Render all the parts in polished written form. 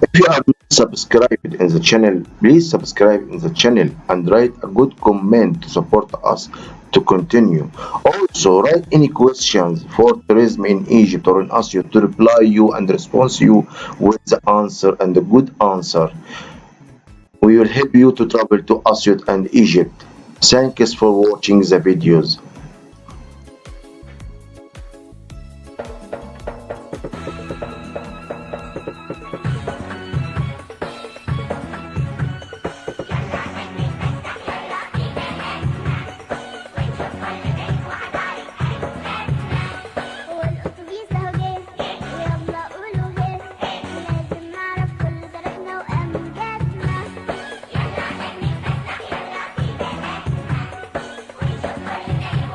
If you are not subscribed in the channel, please subscribe in the channel and write a good comment to support us to continue. Also, write any questions for tourism in Egypt or in Assiut to reply you and respond you with the answer and the good answer. We will help you to travel to Assiut and Egypt. Thanks for watching the videos. والأتوبيس أهو جه ويلا قولوا هيه لازم نعرف كل تاريخنا وأمجادنا. يلا عشان نتفسح يلا في بلدنا ونشوف كل تاريخ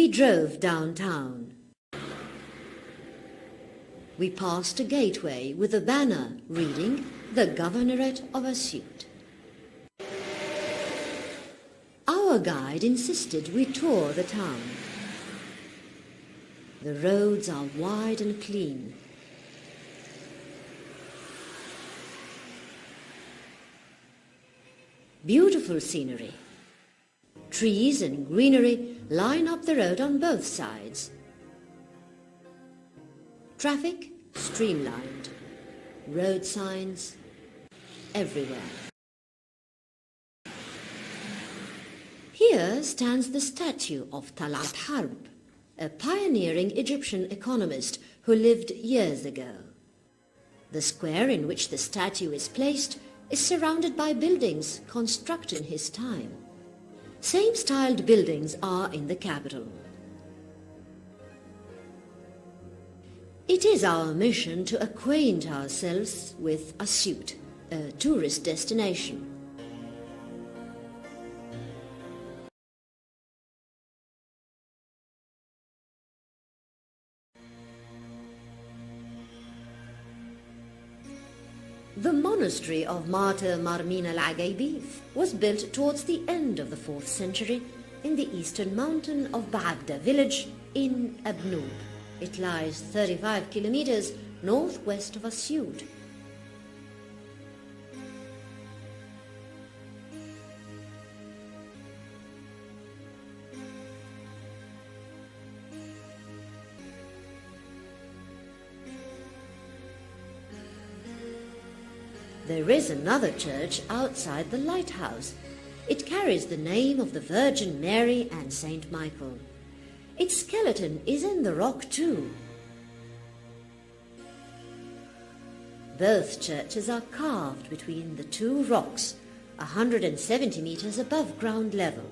drove downtown. We passed a gateway with a banner reading the Governorate of Assiut. Our guide insisted we tour the town. The roads are wide and clean. Beautiful scenery. Trees and greenery line up the road on both sides. Traffic streamlined. Road signs everywhere. Here stands the statue of Talat Harb, a pioneering Egyptian economist who lived years ago. The square in which the statue is placed is surrounded by buildings constructed in his time. Same-styled buildings are in the capital. It is our mission to acquaint ourselves with Assiut, a tourist destination. The monastery of Martyr Marmin al-Agaybith was built towards the end of the 4th century in the eastern mountain of Ba'abda village in Abnoob. It lies 35 kilometers northwest of Assiut. There is another church outside the lighthouse. It carries the name of the Virgin Mary and Saint Michael. Its skeleton is in the rock too. Both churches are carved between the two rocks, 170 meters above ground level.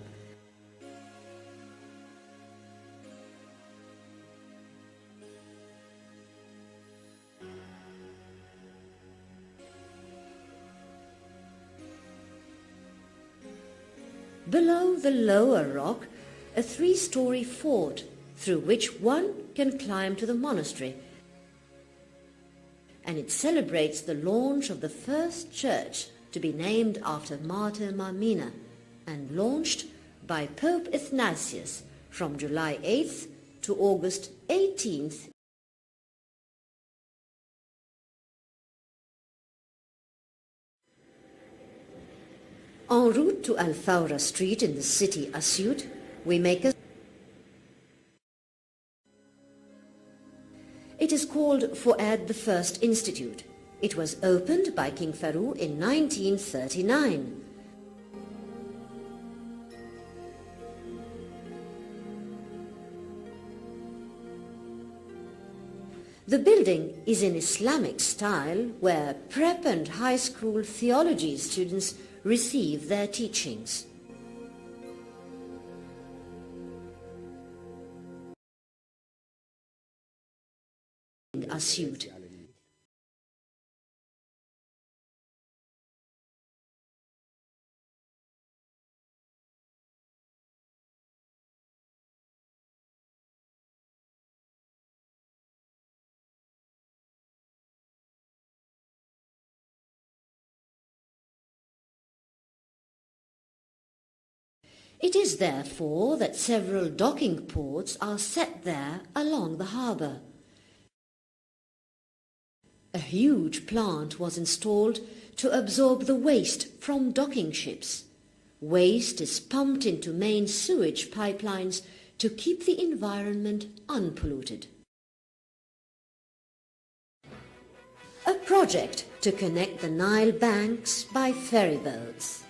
Below the lower rock, a 3-story fort through which one can climb to the monastery, and it celebrates the launch of the first church to be named after Martyr Marmina and launched by Pope Athanasius from July 8th to August 18th. En route to Al-Thawra Street in the city Assiut, we make a... It is called Fuad I Institute. It was opened by King Farouk in 1939. The building is in Islamic style where prep and high school theology students receive their teachings. Assiut. It is therefore that several docking ports are set there along the harbour. A huge plant was installed to absorb the waste from docking ships. Waste is pumped into main sewage pipelines to keep the environment unpolluted. A project to connect the Nile banks by ferry boats.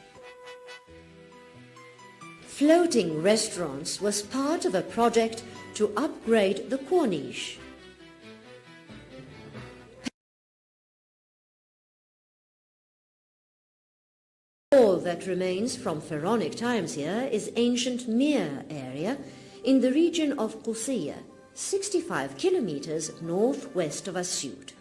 Floating restaurants was part of a project to upgrade the Corniche. All that remains from pharaonic times here is ancient Mir area in the region of Qusiyya, 65 kilometers northwest of Assiut.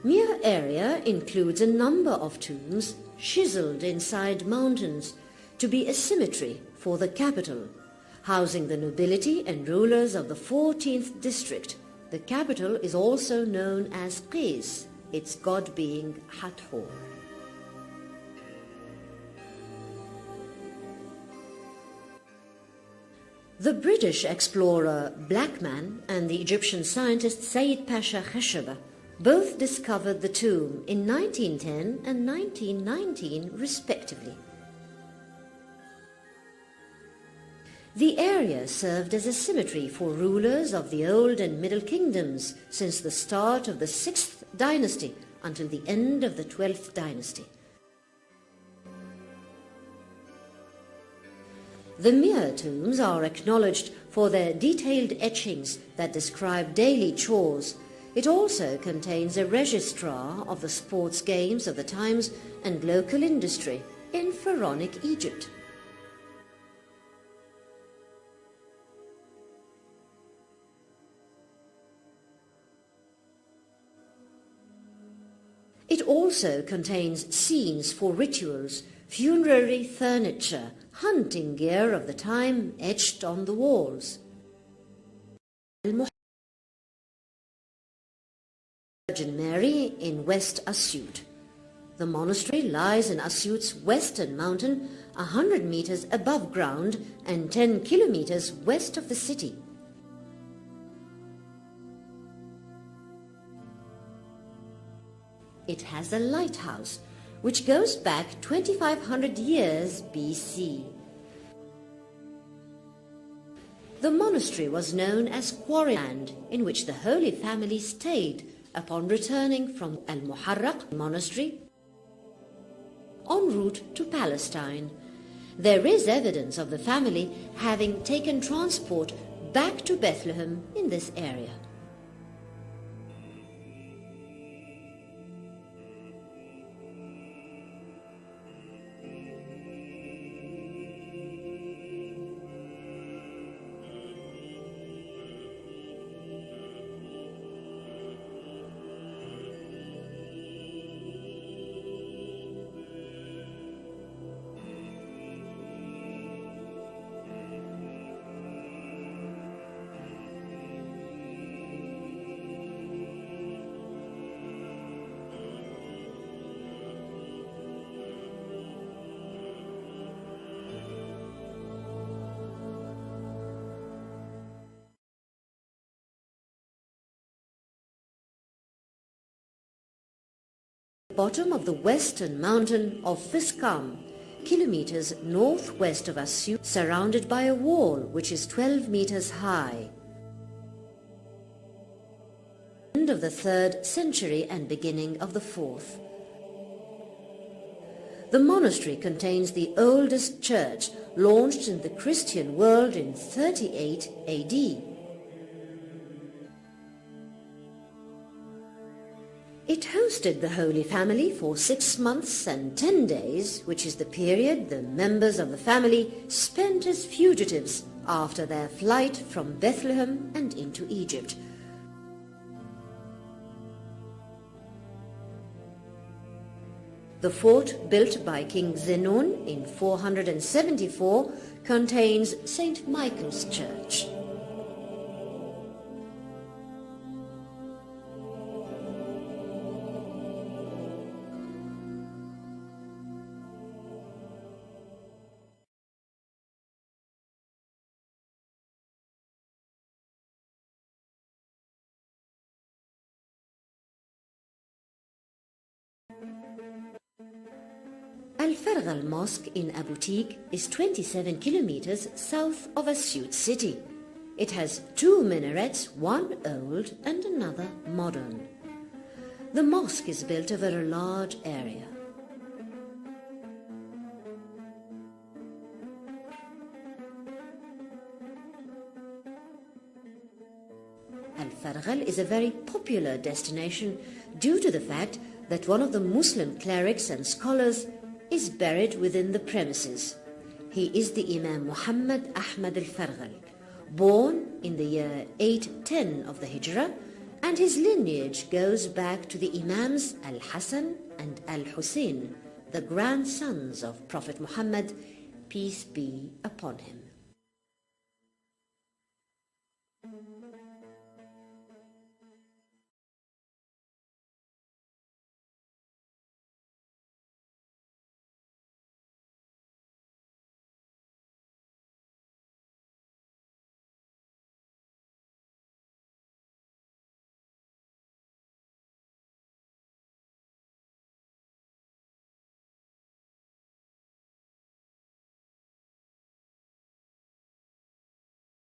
Mir area includes a number of tombs chiseled inside mountains to to be a cemetery for the capital, housing the nobility and rulers of the 14th district. The capital is also known as Qis, its god being Hathor. The British explorer Blackman and the Egyptian scientist Sayyid Pasha Khashaba both discovered the tomb in 1910 and 1919 respectively. The area served as a cemetery for rulers of the Old and Middle Kingdoms since the start of the 6th dynasty until the end of the 12th dynasty. The Mir tombs are acknowledged for their detailed etchings that describe daily chores. It also contains a registrar of the sports games of the times and local industry in Pharaonic Egypt. It also contains scenes for rituals, funerary furniture, hunting gear of the time etched on the walls. Virgin Mary in West Assiut. The monastery lies in Assiut's western mountain, 100 meters above ground and 10 kilometers west of the city. It has a lighthouse, which goes back 2,500 years BC. The monastery was known as Quarryland, in which the Holy Family stayed upon returning from Al-Muharraq monastery en route to Palestine. There is evidence of the family having taken transport back to Bethlehem in this area. Bottom of the western mountain of Fiskam, kilometers northwest of Assiut, surrounded by a wall which is 12 meters high. End of the 3rd century and beginning of the 4th. The monastery contains the oldest church launched in the Christian world in 38 AD. It hosted the Holy Family for 6 months and 10 days, which is the period the members of the family spent as fugitives after their flight from Bethlehem and into Egypt. The fort built by King Zenon in 474 contains St. Michael's Church. Al-Farghal Mosque in Abu Teek is 27 kilometers south of Assiut city. It has 2 minarets, one old and another modern. The mosque is built over a large area. Al-Farghal is a very popular destination due to the fact that one of the Muslim clerics and scholars is buried within the premises. He is the Imam Muhammad Ahmad al-Farghal, born in the year 810 of the Hijrah, and his lineage goes back to the Imams Al-Hassan and Al-Hussein, the grandsons of Prophet Muhammad, peace be upon him.